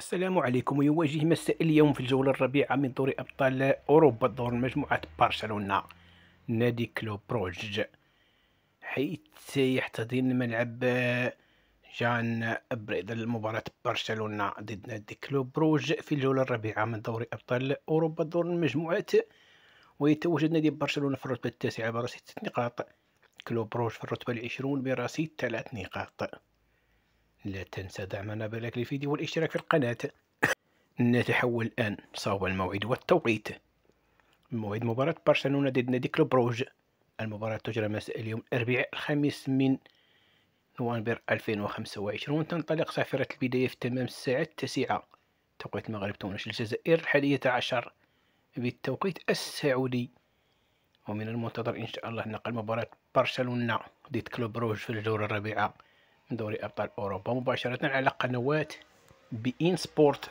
السلام عليكم. يواجه مساء اليوم في الجولة الرابعة من دور أبطال أوروبا دور مجموعة برشلونة نادي كلوب بروج، حيث يحتضن ملعب جان بريد المباراة برشلونة ضد نادي كلوب بروج في الجولة الرابعة من دور أبطال أوروبا دور المجموعات. ويتواجد نادي برشلونة في الرتبة التاسعة برصيد 6 نقاط، كلوب بروج في الرتبة العشرون برصيد 3 نقاط. لا تنسى دعمنا باللايك للفيديو والاشتراك في القناة. نتحول الآن صوب الموعد والتوقيت. موعد مباراة برشلونة ضد نادي كلوب بروج. المباراة تجرى مساء اليوم الأربعاء الخامس من نوفمبر 2025. تنطلق صافرة البداية في تمام الساعة 9 توقيت المغرب تونس الجزائر 11 بالتوقيت السعودي. ومن المنتظر إن شاء الله نقل مباراة برشلونة ضد كلوب بروج في الجولة الرابعة من دوري أبطال أوروبا مباشرة على قنوات بإين سبورت